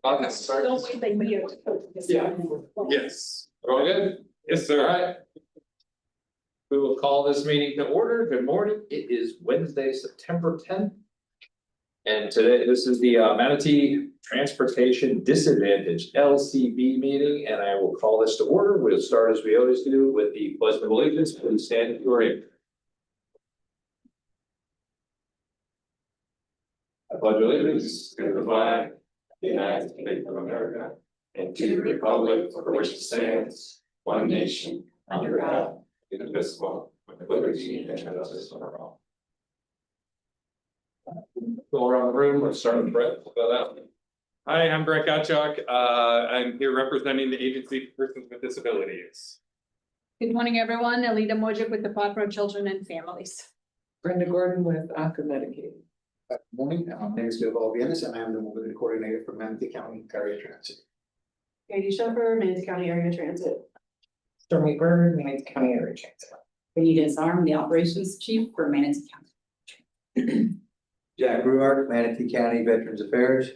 Don't wait, they meet. Yeah. Yes. All good? Yes, sir. All right. We will call this meeting to order. Good morning. It is Wednesday, September 10th. And today, this is the Manatee Transportation Disadvantage LCB meeting, and I will call this to order. We'll start as we always do with the pledge of allegiance. Please stand if you are in. I pledge allegiance to the flag of the United States of America and to the republic for which it stands, one nation, under God, indivisible, with liberty and justice for all. Go around the room, let's start with Brett. Go that way. Hi, I'm Brett Gottschalk. I'm here representing the Agency for Persons with Disabilities. Good morning, everyone. Alida Mojic with Department of Children and Families. Brenda Gordon with Acca Medicaid. Good morning, my name is Bill Viennes and I am the mobility coordinator for Manatee County Area Transit. Katie Shepherd, Manatee County Area Transit. Stormy Bird, Manatee County Area Transit. Benita Zarm, the operations chief for Manatee County. Jack Ruart, Manatee County Veterans Affairs.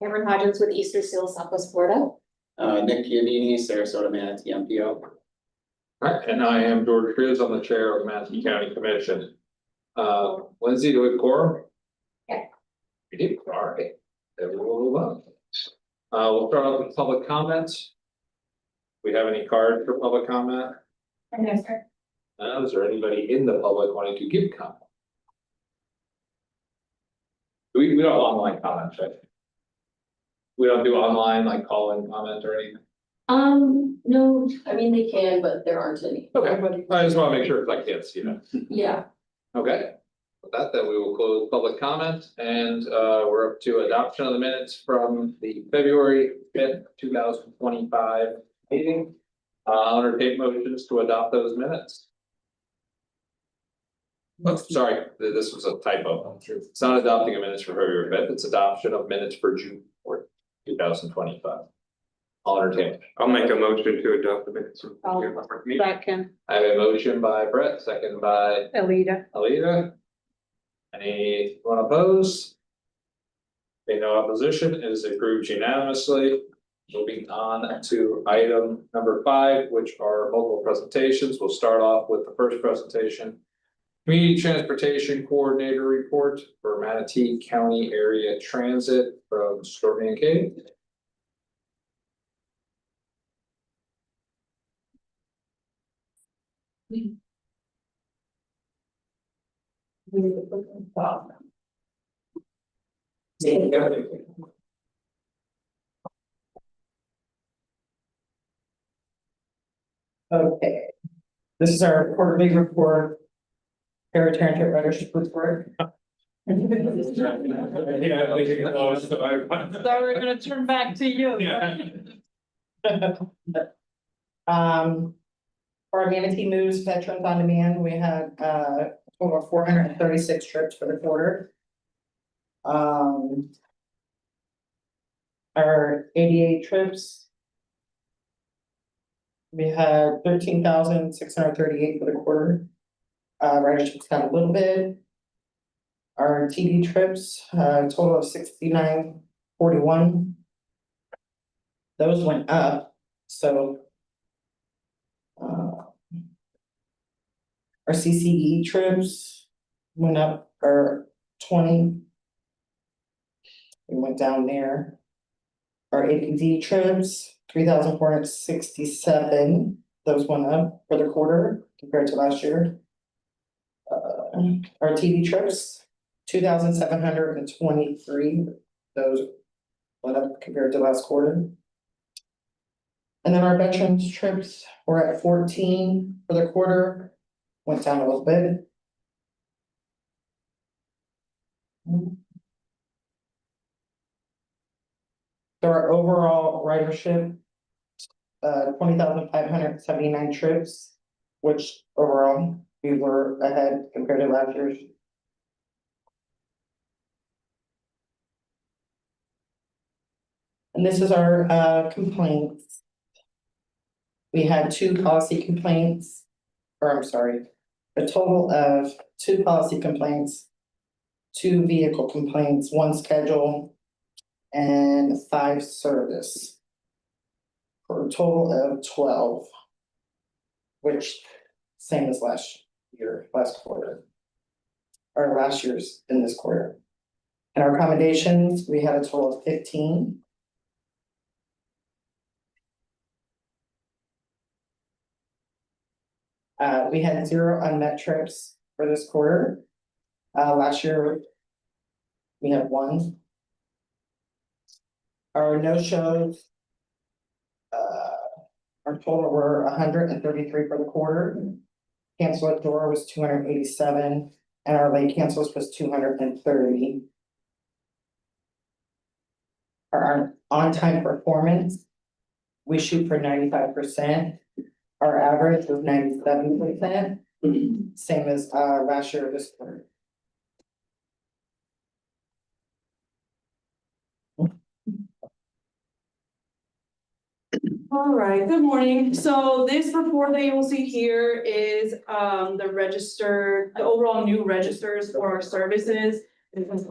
Cameron Hodgins with Easter Seal, Southwest Florida. Nick Chiodini, Sarasota Manatee MPO. All right, and I am George Cruz. I'm the chair of Manatee County Commission. Lindsay, do we have quorum? Yeah. We do, all right. Then we will move on. We'll start off with public comments. We have any cards for public comment? No, sir. Is there anybody in the public wanting to give comment? We don't have online comments, right? We don't do online, like call-in comment or anything? No, I mean, they can, but there aren't any. Okay, I just wanna make sure, because I can't see that. Yeah, Okay, with that, then we will close public comment and we're up to adoption of the minutes from the February 5th, 2025 meeting. I'll entertain motions to adopt those minutes. Oh, sorry, this was a typo. It's not adopting a minutes for February 5th, it's adoption of minutes for June 4th, 2025. I'll entertain. I'll make a motion to adopt the minutes. Second, I have a motion by Brett, second by Alida. Alida. Anyone opposed? Okay, no opposition, it is approved unanimously. Moving on to item number 5, which are local presentations. We'll start off with the first presentation. Community Transportation Coordinator Report for Manatee County Area Transit from Stormy and Katie. Okay. This is our quarterly report. Area Transit Ridership Report. Yeah, we can close, so So we're gonna turn back to you. For our Manatee Moves Veterans on Demand, we had over 436 trips for the quarter. Our 88 trips. We had 13,638 for the quarter. Ridership's got a little bit. Our TD trips, total of 6941. Those went up, so. Our CCE trips went up for 20. We went down there. Our APD trips, 3,467, those went up for the quarter compared to last year. Our TD trips, 2,723, those went up compared to last quarter. And then our veterans trips were at 14 for the quarter, went down a little bit. So our overall ridership, 20,579 trips, which overall we were ahead compared to last year's. And this is our complaints. We had 2 policy complaints, or I'm sorry, a total of 2 policy complaints, 2 vehicle complaints, 1 schedule, and 5 service. For a total of 12. Which, same as last year, last quarter. Or last year's in this quarter. And our accommodations, we had a total of 15. We had 0 unmet trips for this quarter. Last year. We had 1. Our no-shows. Our total were 133 for the quarter. Cancel at door was 287, and our late cancels was 230. Our on-time performance. We shoot for 95%. Our average was 97%, same as last year this quarter. All right, good morning. So this report that you will see here is the overall new registers for our services. This is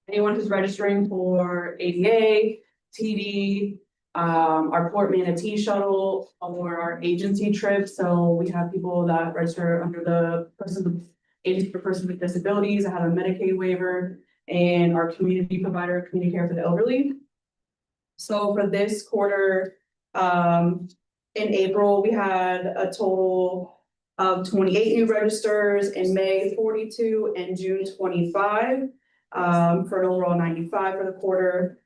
anyone who's registering for ADA, TD, our Port Manatee shuttle, or our agency trips. So we have people that register under the Agency for Persons with Disabilities, that have a Medicaid waiver, and our community provider, community care for the elderly. So for this quarter, in April, we had a total of 28 new registers, in May 42, and June 25, for an overall 95 for the quarter.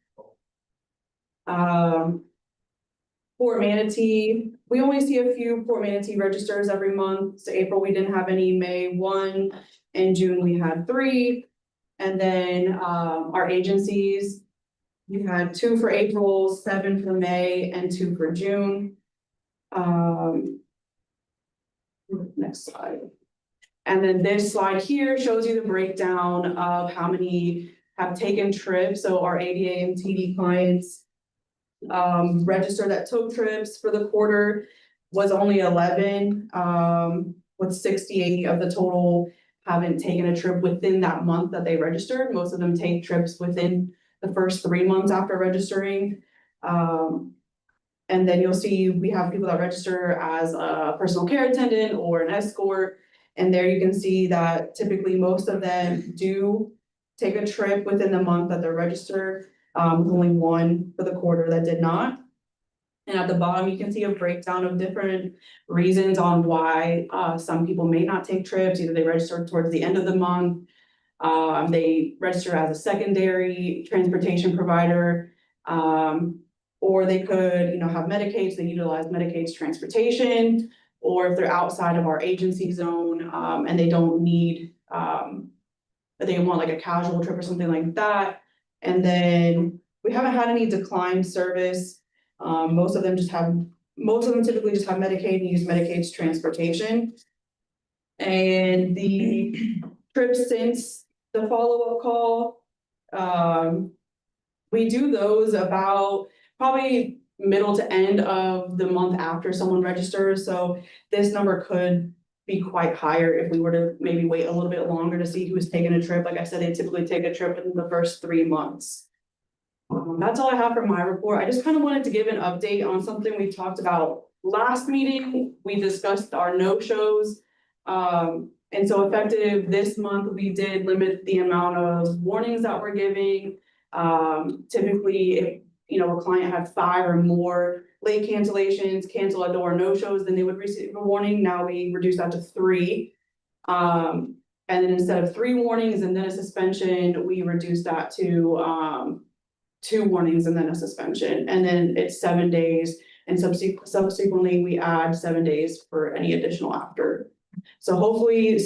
Port Manatee, we only see a few Port Manatee registers every month. So April, we didn't have any, May 1, and June we had 3. And then our agencies, we had 2 for April, 7 for May, and 2 for June. Next slide. And then this slide here shows you the breakdown of how many have taken trips. So our ADA and TD clients register that took trips for the quarter was only 11, with 68 of the total haven't taken a trip within that month that they registered. Most of them take trips within the first 3 months after registering. And then you'll see we have people that register as a personal care attendant or an escort. And there you can see that typically most of them do take a trip within the month that they're registered, with only 1 for the quarter that did not. And at the bottom, you can see a breakdown of different reasons on why some people may not take trips. Either they register towards the end of the month, they register as a secondary transportation provider, or they could, have Medicaid, so they utilize Medicaid's transportation, or if they're outside of our agency zone, and they don't need, they want like a casual trip or something like that. And then we haven't had any declined service. Most of them typically just have Medicaid and use Medicaid's transportation. And the trips since the follow-up call, we do those about probably middle to end of the month after someone registers. So this number could be quite higher if we were to maybe wait a little bit longer to see who's taking a trip. Like I said, they typically take a trip in the first 3 months. That's all I have for my report. I just kind of wanted to give an update on something we talked about last meeting. We discussed our no-shows. And so effective this month, we did limit the amount of warnings that we're giving. Typically, if a client had 5 or more late cancellations, cancel a door, no-shows, then they would receive a warning. Now we reduced that to 3. And then instead of 3 warnings and then a suspension, we reduced that to 2 warnings and then a suspension. And then it's 7 days, and subsequently we add 7 days for any additional after. So hopefully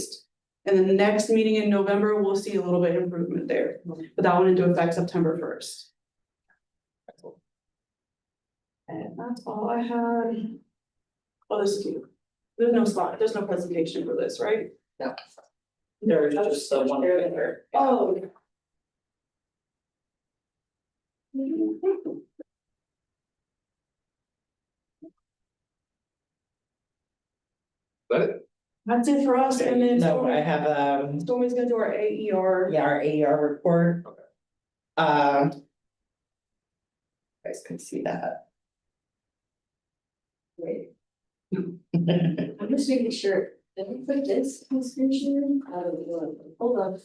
in the next meeting in November, we'll see a little bit of improvement there. But that went into effect September 1st. And that's all I had. Oh, this is cute. There's no slide, there's no presentation for this, right? No. There's just the one there. Oh. That it? That's it for us, and then No, I have, Stormy's gonna do our AER. yeah, our AER report. Okay. guys can see that. Wait, I'm just making sure, did we put this on screen sharing? Hold on.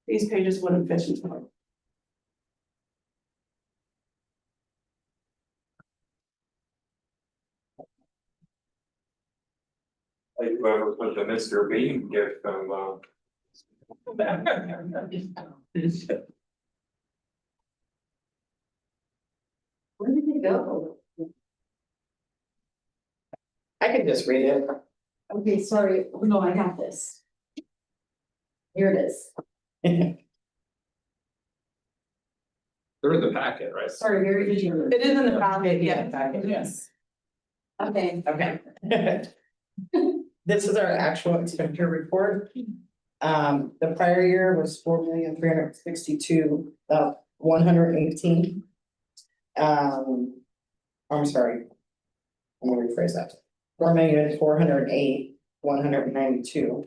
These pages wouldn't fit into one. Like whoever put the Mr. Bean gift on, Where did it go? I can just read it. Okay, sorry, oh, no, I got this. Here it is. They're in the packet, right? Sorry, where did you? It is in the packet, yeah. Packet, yes. Okay. Okay. This is our actual expenditure report. The prior year was 4,362,118. I'm sorry. I'm gonna rephrase that. 4,408,192.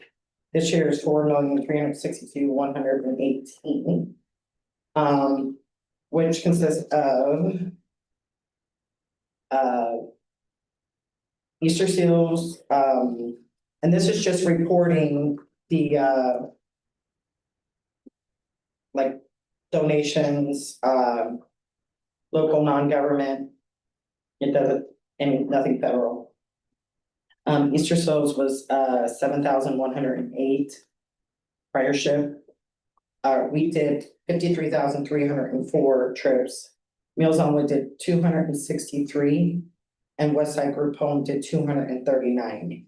This year is 4,362,118. Which consists of Easter seals, and this is just reporting the like donations, local non-government. It doesn't, and nothing federal. Easter seals was 7,108 prior shift. We did 53,304 trips. Meals on Wood did 263, and Westside Group Home did 239.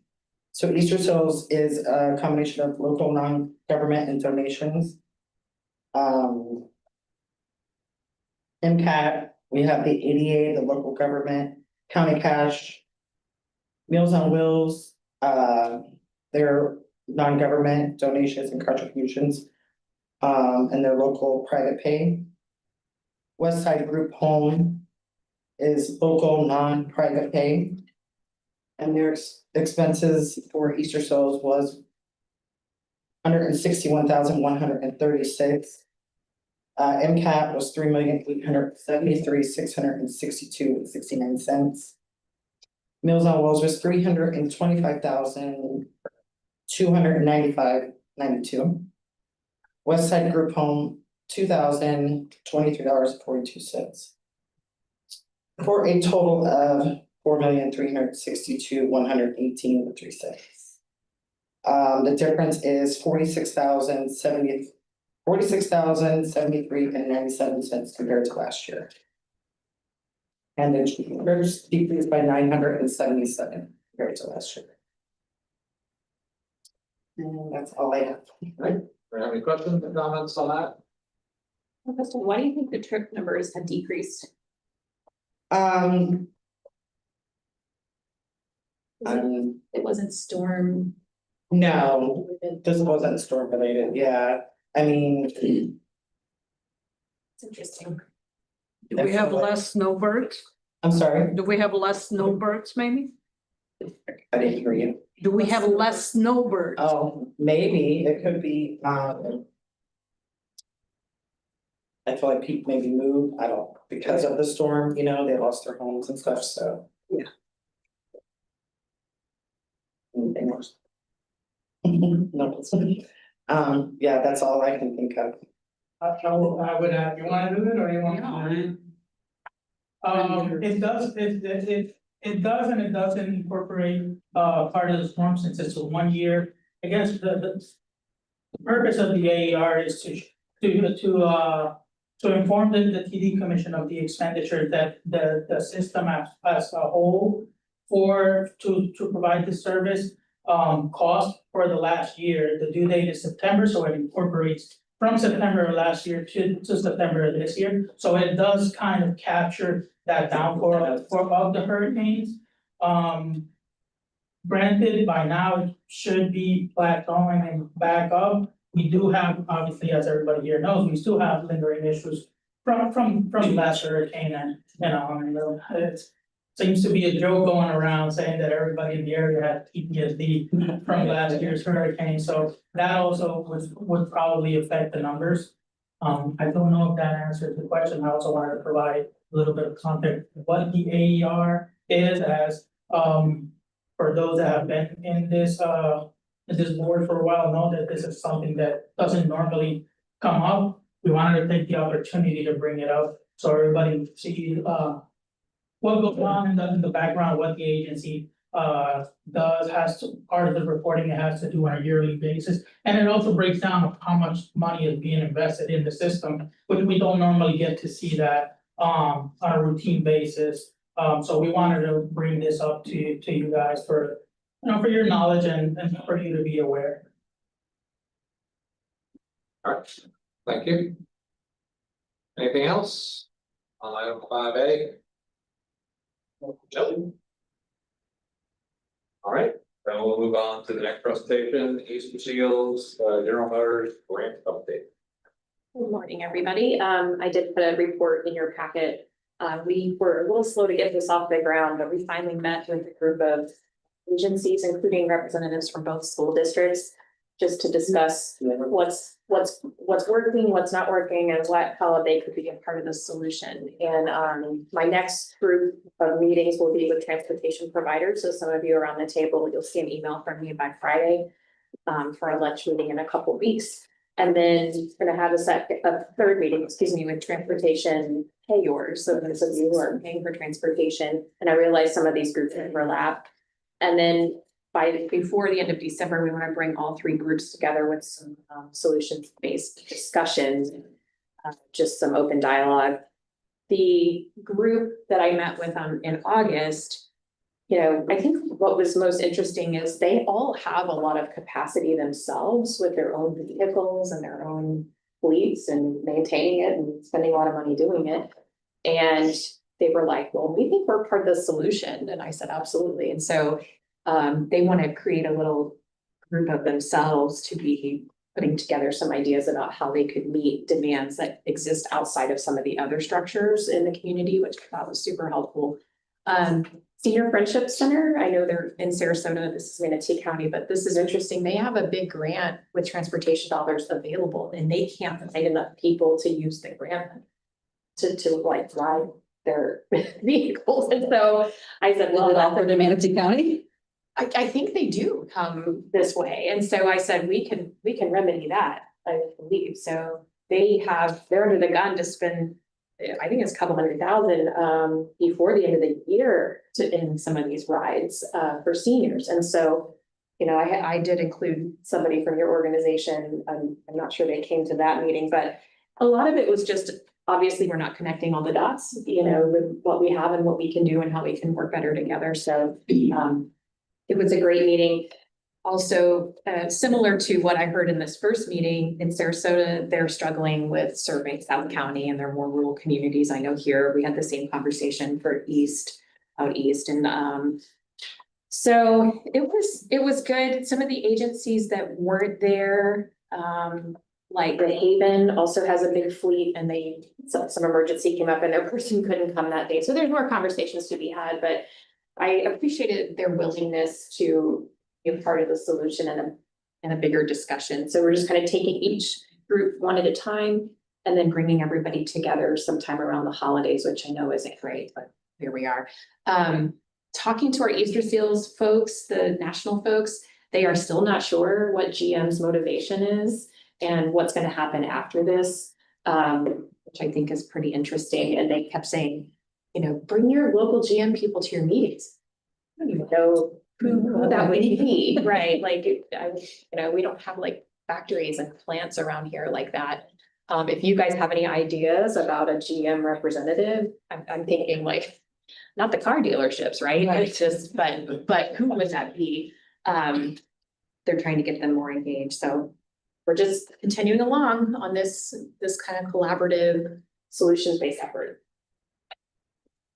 So Easter Seals is a combination of local non-government and donations. MCAT, we have the ADA, the local government, county cash. Meals on Wheels, their non-government donations and contributions. And their local private pay. Westside Group Home is local non-private pay. And their expenses for Easter Seals was 161,136. MCAT was 3,873,662.69. Meals on Wheels was 325,295.92. Westside Group Home, $2,023.42. For a total of 4,362,118.03. The difference is 46,073.97 compared to last year. And the trips decreased by 977 compared to last year. And that's all I have. Do you have any questions or comments on that? Why do you think the trip numbers have decreased? Um, It wasn't storm. no, this wasn't storm related, yeah, I mean. It's interesting. Do we have less snowbirds? I'm sorry, Do we have less snowbirds maybe? I didn't hear you. Do we have less snowbirds? Oh, maybe it could be, I feel like people maybe moved, I don't, because of the storm, you know, they lost their homes and stuff, so. Yeah. Anything else? No, yeah, that's all I can think of. I would, you wanna do it or you want to? It does, it does and it doesn't incorporate, part of the storm since it's a 1 year. I guess the purpose of the AER is to inform the TD Commission of the expenditure that the system as a whole to provide the service, cost for the last year. The due date is September, so it incorporates from September of last year to September of this year. So it does kind of capture that downpour of the hurricanes. Granted, by now it should be plateauing and back up. We do have, obviously, as everybody here knows, we still have lingering issues from last hurricane, and it seems to be a joke going around saying that everybody in the area had PTSD from last year's hurricane, so that also would probably affect the numbers. I don't know if that answers the question. I also wanted to provide a little bit of context, what the AER is as, for those that have been in this board for a while, know that this is something that doesn't normally come up. We wanted to take the opportunity to bring it up, so everybody see, what goes on in the background, what the agency does, has to, part of the reporting it has to do on a yearly basis. And it also breaks down how much money is being invested in the system, which we don't normally get to see that on a routine basis. So we wanted to bring this up to you guys for, you know, for your knowledge and for you to be aware. Alright, thank you. Anything else? On item 5A? Nope. Alright, then we'll move on to the next presentation, Easter Seals, General Motors grant update. Good morning, everybody. I did put a report in your packet. We were a little slow to get this off the ground, but we finally met with a group of agencies, including representatives from both school districts, just to discuss what's working, what's not working, and how they could be a part of the solution. And my next group of meetings will be with transportation providers. So some of you around the table, you'll see an email from me by Friday for a lunch meeting in a couple of weeks. And then we're gonna have a third meeting, with transportation payors. So those of you who are paying for transportation, and I realize some of these groups overlap. And then before the end of December, we want to bring all three groups together with some solutions-based discussions, just some open dialogue. The group that I met with in August, you know, I think what was most interesting is they all have a lot of capacity themselves with their own vehicles and their own fleets and maintaining it and spending a lot of money doing it. And they were like, well, we think we're part of the solution. And I said, absolutely. And so they want to create a little group of themselves to be putting together some ideas about how they could meet demands that exist outside of some of the other structures in the community, which I thought was super helpful. Senior Friendship Center, I know they're in Sarasota, this is Manatee County, but this is interesting. They have a big grant with transportation dollars available, and they can't find enough people to use the grant to like drive their vehicles. And so I said, well, Is it offered in Manatee County? I think they do come this way. And so I said, we can remedy that, I believe. So they're under the gun to spend, I think it's a couple $100,000 before the end of the year in some of these rides for seniors. And so, you know, I did include somebody from your organization. I'm not sure they came to that meeting, but a lot of it was just, obviously, we're not connecting all the dots, you know, with what we have and what we can do and how we can work better together. So it was a great meeting. Also, similar to what I heard in this first meeting in Sarasota, they're struggling with serving South County and their more rural communities. I know here we had the same conversation for out east. And so it was good. Some of the agencies that weren't there, like the Haven also has a big fleet, and some emergency came up and their person couldn't come that day. So there's more conversations to be had, but I appreciated their willingness to be a part of the solution and a bigger discussion. So we're just kind of taking each group one at a time and then bringing everybody together sometime around the holidays, which I know isn't great, but here we are. Talking to our Easter Seals folks, the national folks, they are still not sure what GM's motivation is and what's going to happen after this, which I think is pretty interesting. And they kept saying, you know, bring your local GM people to your meetings. I don't even know who that would be, right? Like, you know, we don't have like factories and plants around here like that. If you guys have any ideas about a GM representative, I'm thinking like, not the car dealerships, right? It's just, but who would that be? They're trying to get them more engaged. So we're just continuing along on this kind of collaborative solutions-based effort.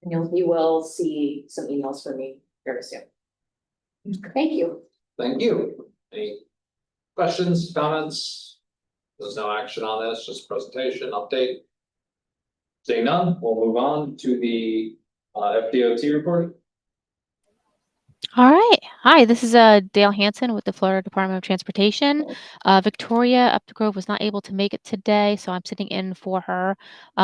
And you will see some emails from me very soon. Thank you. Thank you. Any questions, comments? There's no action on this, just presentation, update. Seeing none, we'll move on to the FDOT report. All right. Hi, this is Dale Hansen with the Florida Department of Transportation. Victoria Upgrove was not able to make it today, so I'm sitting in for her. So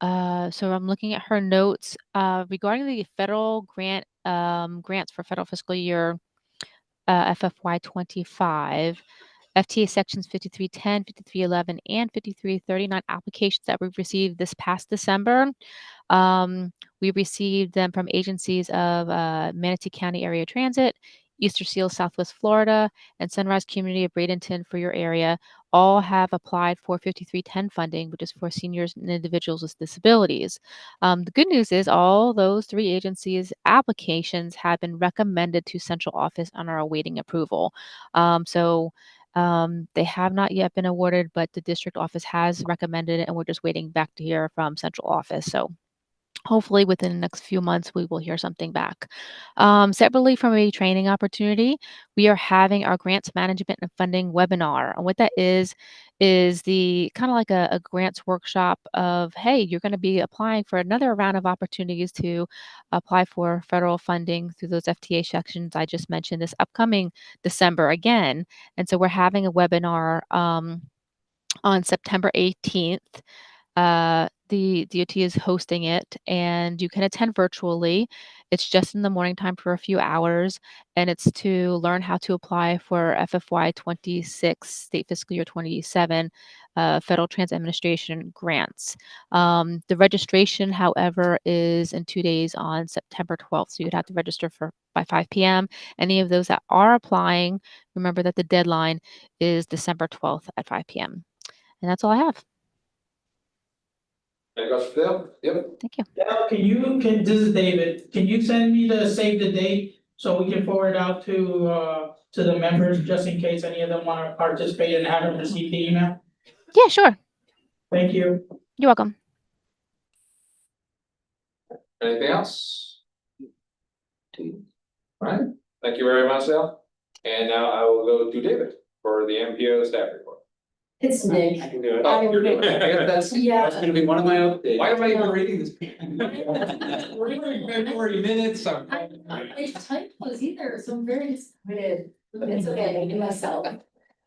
I'm looking at her notes regarding the federal grants for federal fiscal year FFY 25. FTA sections 5310, 5311, and 5339 applications that we received this past December. We received them from agencies of Manatee County Area Transit, Easter Seals Southwest Florida, and Sunrise Community of Bradenton for your area. All have applied for 5310 funding, which is for seniors and individuals with disabilities. The good news is all those three agencies' applications have been recommended to central office and are awaiting approval. They have not yet been awarded, but the district office has recommended it, and we're just waiting back to hear from central office. So hopefully within the next few months, we will hear something back. Separately from a training opportunity, we are having our grants management and funding webinar. And what that is the kind of like a grants workshop of, hey, you're going to be applying for another round of opportunities to apply for federal funding through those FTA sections I just mentioned this upcoming December again. And so we're having a webinar on September 18th. The DOT is hosting it, and you can attend virtually. It's just in the morning time for a few hours, and it's to learn how to apply for FFY 26 state fiscal year 27 Federal Transit Administration grants. The registration, however, is in 2 days on September 12th, so you'd have to register by 5 p.m. Any of those that are applying, remember that the deadline is December 12th at 5 p.m. And that's all I have. Any questions, Dale? Yep. Thank you. Dale, this is David, can you send me the save the date so we can forward out to the members, just in case any of them wanna participate and haven't received the email? Yeah, sure. Thank you. You're welcome. Anything else? All right, thank you very much, Dale. And now I will go to David for the MPO staff report. It's Nick. I can do it. Oh, you're doing it. I guess that's, Yeah. that's gonna be one of my updates. Why am I even reading this? We're doing February minutes. I typed was either, so I'm very disappointed. It's okay, in myself.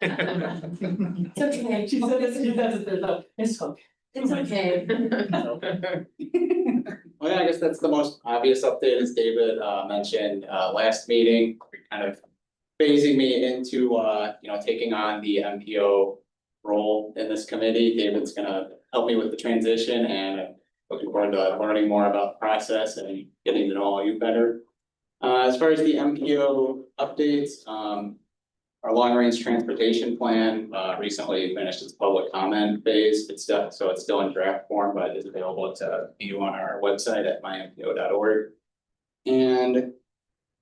It's okay. She said it, it's okay. It's okay. Well, yeah, I guess that's the most obvious update, as David mentioned last meeting, kind of phasing me into taking on the MPO role in this committee. David's gonna help me with the transition, and I'm looking forward to learning more about the process and getting to know all you better. As far as the MPO updates, our long-range transportation plan recently finished its public comment phase. It's still in draft form, but is available to view on our website at mympo.org. And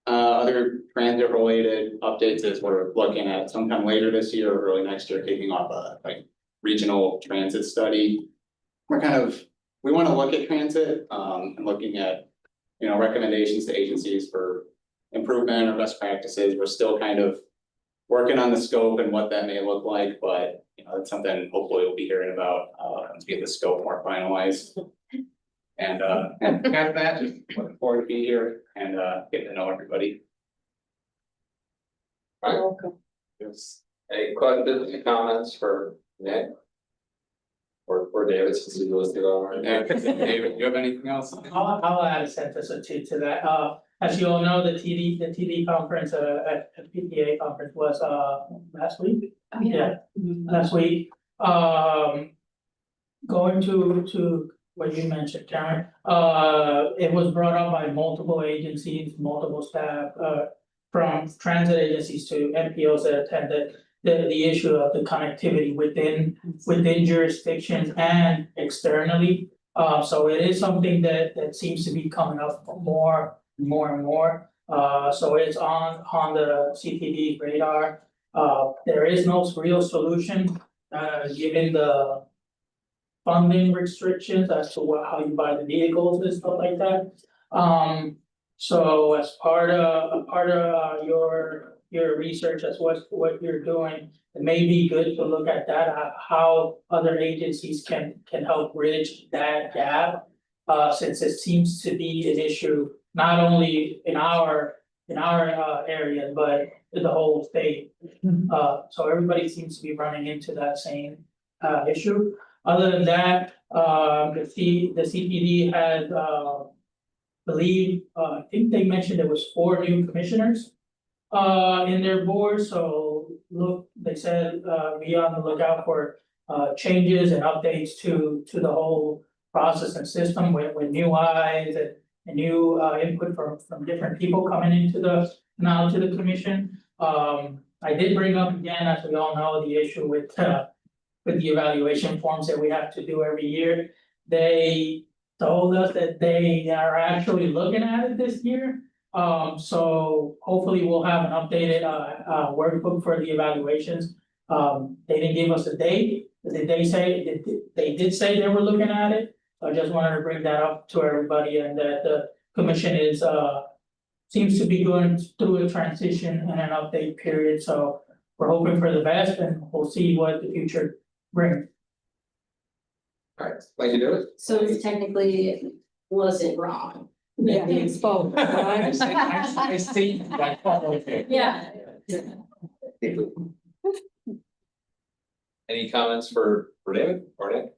other transit-related updates is we're looking at sometime later this year or early next year, kicking off a regional transit study. We want to look at transit and looking at recommendations to agencies for improvement or best practices. We're still kind of working on the scope and what that may look like, but it's something hopefully we'll be hearing about once we get the scope more finalized. And got that, just looking forward to be here and getting to know everybody. Welcome. Any questions, comments for Nick? Or David, since he was the one. David, do you have anything else? I'll add a sentence or two to that. As you all know, the TD conference, at PTA conference was, last week. Oh, yeah. Last week. Going to what you mentioned, Karen, it was brought up by multiple agencies, multiple staff, from transit agencies to MPOs that attended. The issue of the connectivity within jurisdictions and externally. So it is something that seems to be coming up more and more. So it's on the CTD radar. There is no real solution, given the funding restrictions as to how you buy the vehicles and stuff like that. So as part of your research, as what you're doing, it may be good to look at that, how other agencies can help bridge that gap. Since it seems to be an issue not only in our area, but in the whole state. So everybody seems to be running into that same issue. Other than that, the CPD had I think they mentioned there was 4 new commissioners in their board, so they said be on the lookout for changes and updates to the whole process and system with new eyes and new input from different people coming into the commission. I did bring up again, as we all know, the issue with the evaluation forms that we have to do every year. They told us that they are actually looking at it this year. So hopefully we'll have an updated workbook for the evaluations. They didn't give us a date, but they did say they were looking at it. I just wanted to bring that up to everybody, and that the commission seems to be going through a transition and an update period, so we're hoping for the best, and we'll see what the future brings. Alright, thank you, David. So technically it wasn't wrong. Yeah, it's both. I see that. Okay. Yeah. Any comments for David or Nick?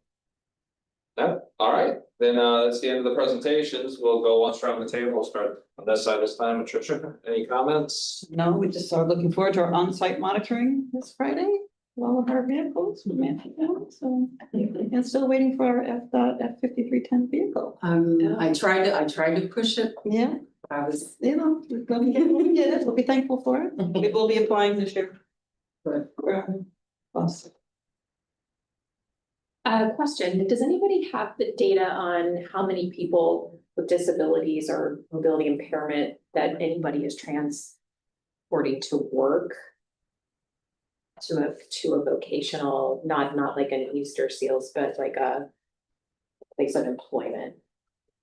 No, alright, then that's the end of the presentations, we'll go once around the table, we'll start on this side this time, Patricia, any comments? No, we just are looking forward to our on-site monitoring this Friday, with all of our vehicles with Manatee County, so. And still waiting for our F-5310 vehicle. I tried to push it. Yeah, I was, we're gonna get it, we'll be thankful for it, we will be applying this year. Good. Bus. Question, does anybody have the data on how many people with disabilities or mobility impairment that anybody is transporting to work? To a vocational, not like an Easter Seals, but like a place of employment?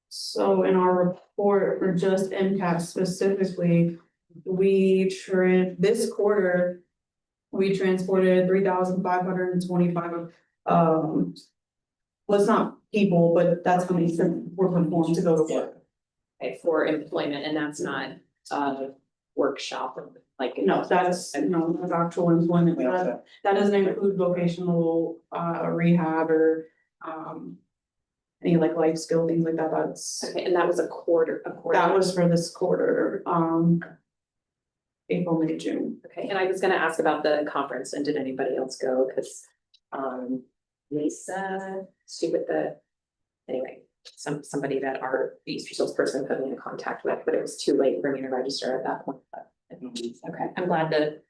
So in our report for just MCAP specifically, this quarter, we transported 3,525 well, it's not people, but that's how many were performed to go to work. Okay, for employment, and that's not workshop, like. No, that's actual employment. That doesn't include vocational rehab or any like life skill things like that. That's Okay, and that was a quarter. that was for this quarter, April, May, June. Okay, and I was gonna ask about the conference, and did anybody else go? Cause Lisa, anyway, somebody that our Easter Seals person put me in contact with, but it was too late for me to register at that point. But, okay, I'm glad that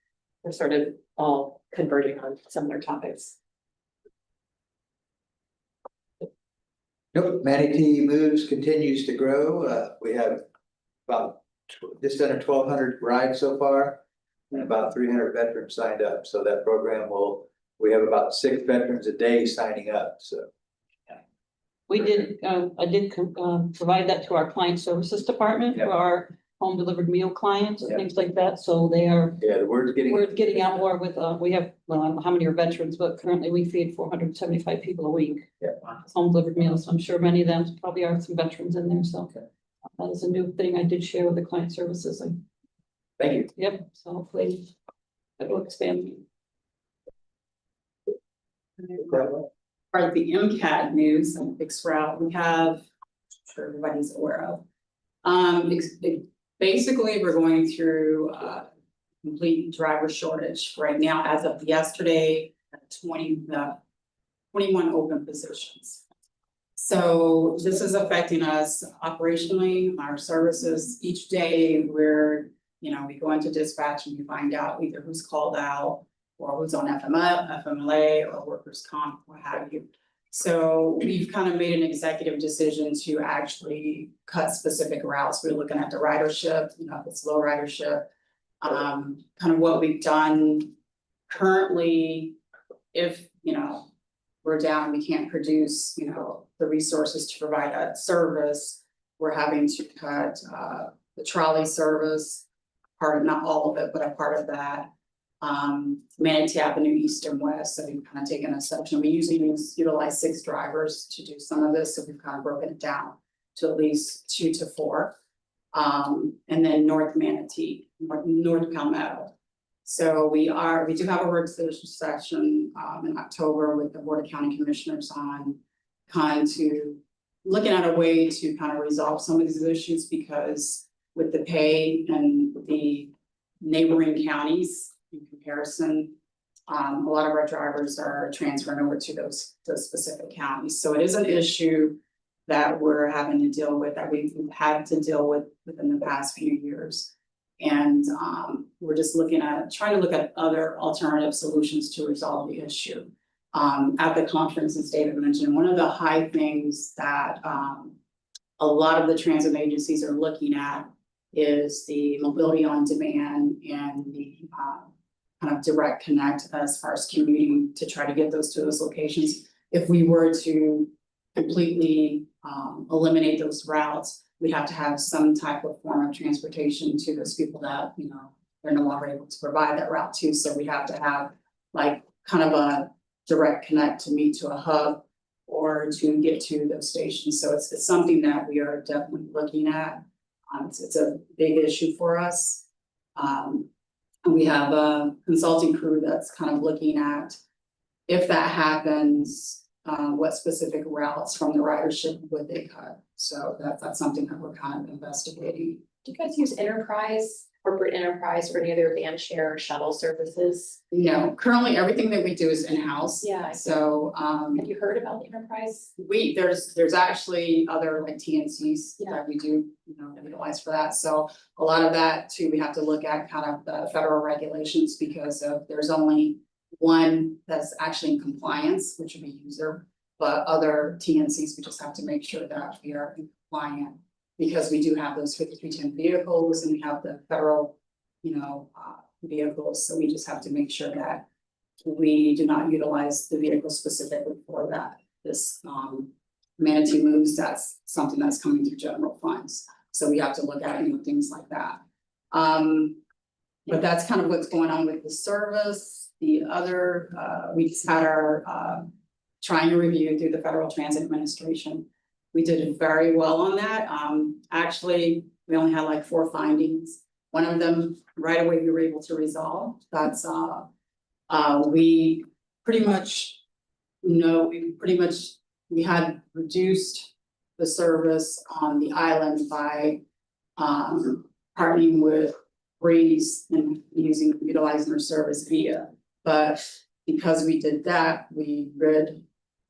we're sort of all converging on similar topics. Nope, Manatee Moves continues to grow. We have about just under 1,200 rides so far, and about 300 veterans signed up. So that program we have about 6 veterans a day signing up, so. We did, I did provide that to our client services department for our home delivered meal clients and things like that, so they are. Yeah, the word's getting out more with, we have, well, I don't know how many are veterans, but currently we feed 475 people a week. Yeah. Home delivered meals, I'm sure many of them probably are some veterans in there, so. That is a new thing I did share with the client services, Thank you. yep, so hopefully that will expand. part of the MCAT news and fixed route, we have, I'm sure everybody's aware of. Basically, we're going through complete driver shortage right now. As of yesterday, 21 open positions. So this is affecting us operationally, our services. Each day we go into dispatch and we find out either who's called out or who's on FMLA or workers' comp, what have you. So we've kind of made an executive decision to actually cut specific routes. We're looking at the ridership, if it's low ridership. Kind of what we've done currently, if, we're down and we can't produce, the resources to provide that service, we're having to cut the trolley service, not all of it, but a part of that. Manatee Avenue, East and West, so we've kind of taken a section. We usually utilize 6 drivers to do some of this, so we've kind of broken it down to at least 2 to 4. and then North Manatee, North Palmetto. So we do have a work session in October with the Board of County Commissioners on kind to looking at a way to kind of resolve some of these issues, because with the pay and the neighboring counties in comparison, a lot of our drivers are transferring over to those specific counties. So it is an issue that we're having to deal with, that we've had to deal with within the past few years. And we're just trying to look at other alternative solutions to resolve the issue. At the conference, as David mentioned, one of the high things that a lot of the transit agencies are looking at is the mobility on demand and the kind of direct connect as far as commuting to try to get those to those locations. If we were to completely eliminate those routes, we'd have to have some type of form of transportation to those people that, you know, they're no longer able to provide that route to. So we have to have like kind of a direct connect to meet to a hub or to get to those stations. So it's something that we are definitely looking at. It's a big issue for us. And we have a consulting crew that's kind of looking at, if that happens, what specific routes from the ridership would they cut? So that's something that we're kind of investigating. Do you guys use corporate enterprise, or any other van share or shuttle services? No, currently everything that we do is in-house. Yeah. So, Have you heard about the enterprise? there's actually other like TNCs Yeah. that we do, you know, utilize for that. So a lot of that too, we have to look at kind of the federal regulations, because there's only one that's actually in compliance, which would be user, but other TNCs, we just have to make sure that we are compliant, because we do have those 5310 vehicles and we have the federal, you know, vehicles. So we just have to make sure that we do not utilize the vehicle specifically for that. This Manatee moves, that's something that's coming through general funds. So we have to look at, you know, things like that. But that's kind of what's going on with the service. The other, we just had our trying to review through the Federal Transit Administration. We did very well on that. Actually, we only had like 4 findings. One of them right away we were able to resolve. That's we pretty much we had reduced the service on the island by partnering with Breeze and utilizing their service via. But because we did that, we rid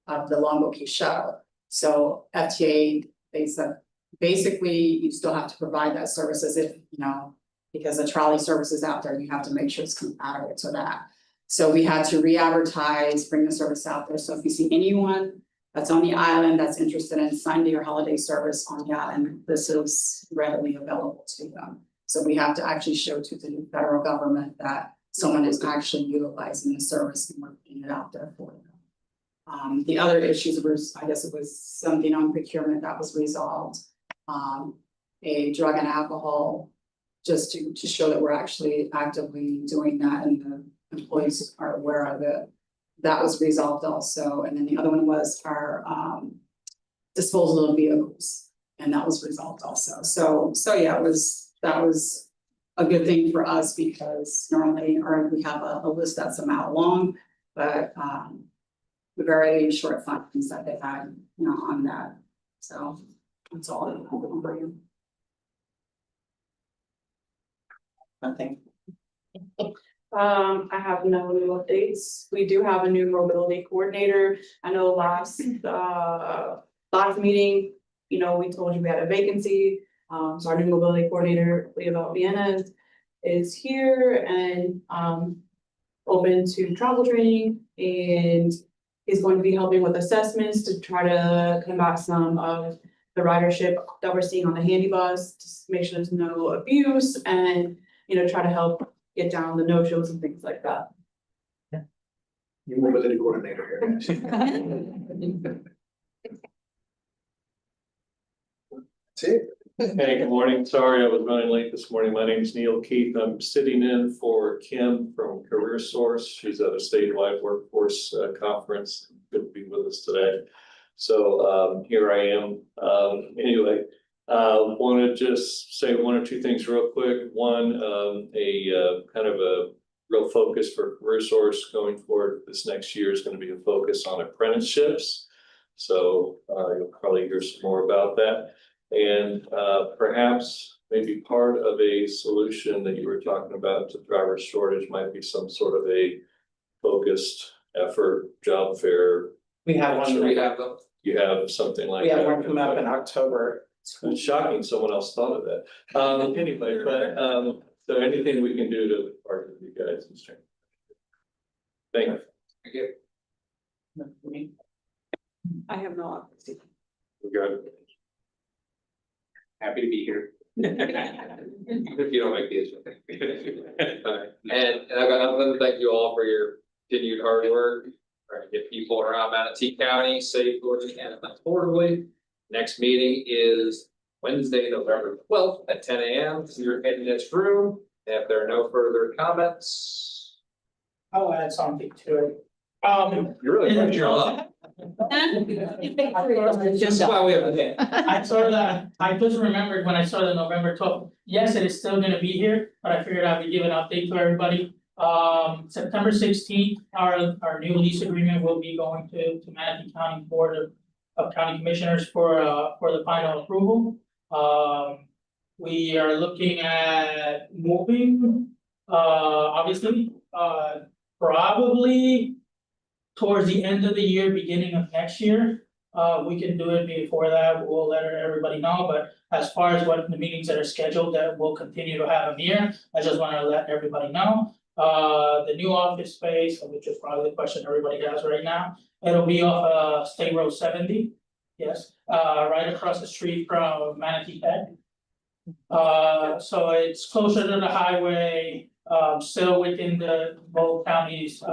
of the Longboat Key shuttle. So FTA, they said, basically, you still have to provide that service as if, you know, because the trolley service is out there, you have to make sure it's compatible to that. So we had to re-advertise, bring the service out there. So if you see anyone that's on the island that's interested in Sunday or holiday service on the island, this is readily available to them. So we have to actually show to the federal government that someone is actually utilizing the service and we're putting it out there for them. The other issues was, I guess it was something on procurement that was resolved. A drug and alcohol, just to show that we're actually actively doing that and the employees are aware of it. That was resolved also. And then the other one was our disposal of vehicles, and that was resolved also. So yeah, that was a good thing for us, because normally we have a list that's a mile long, but the very short findings that they had, you know, on that. So that's all I can bring you. Nothing. I have no new updates. We do have a new mobility coordinator. I know last meeting, you know, we told you we had a vacancy. So our new mobility coordinator, Leo Vienna, is here and open to travel training, and he's going to be helping with assessments to try to combat some of the ridership that we're seeing on the handy bus, to make sure there's no abuse, and, you know, try to help get down the no-shows and things like that. You move with the coordinator here. That's it. Hey, good morning. Sorry, I was running late this morning. My name is Neil Keith. I'm sitting in for Kim from Career Source. She's at a statewide workforce conference. Good to be with us today. So here I am. Anyway, Want to just say one or two things real quick. One, kind of a real focus for Resource going forward this next year is going to be a focus on apprenticeships. So you'll probably hear some more about that. And perhaps maybe part of a solution that you were talking about to driver shortage might be some sort of a focused effort, job fair. We have one. Should we have them? You have something like We that? have one coming up in October. It's shocking someone else thought of that. Anyway, but so anything we can do to partner with you guys is great. Thank you. Thank you. I have no. Good. Happy to be here. If you don't like these. And I want to thank you all for your continued hard work, trying to get people around Manatee County safely and affordably. Next meeting is Wednesday, November 12th at 10 a.m. You're in this room. If there are no further comments. I'll add something to it. You're really pushing your luck. This is why we have a day. I just remembered when I saw the November 12th, yes, it is still gonna be here, but I figured I would give an update to everybody. September 16th, our new lease agreement will be going to Manatee County Board of County Commissioners for the final approval. We are looking at moving, obviously, probably towards the end of the year, beginning of next year. We can do it before that, we'll let everybody know, but as far as what the meetings that are scheduled, that we'll continue to have them here, I just wanna let everybody know. The new office space, which is probably the question everybody has right now, it'll be off State Road 70. Yes, right across the street from Manatee Tech. So it's closer to the highway, still within the both counties,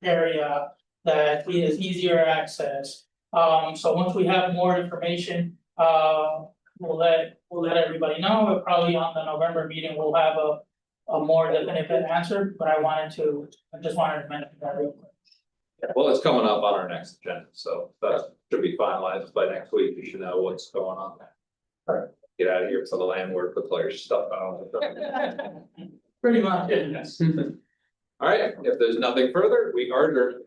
area that is easier access. So once we have more information, we'll let everybody know. Probably on the November meeting, we'll have a more definitive answer, but I just wanted to mention that real quick. Well, it's coming up on our next agenda, so that should be finalized by next week. You should know what's going on there. All right, get out of here so the landlord puts all your stuff out. Pretty much, Yes. All right, if there's nothing further, we are adjourned.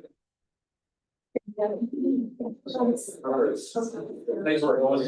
Thanks for going.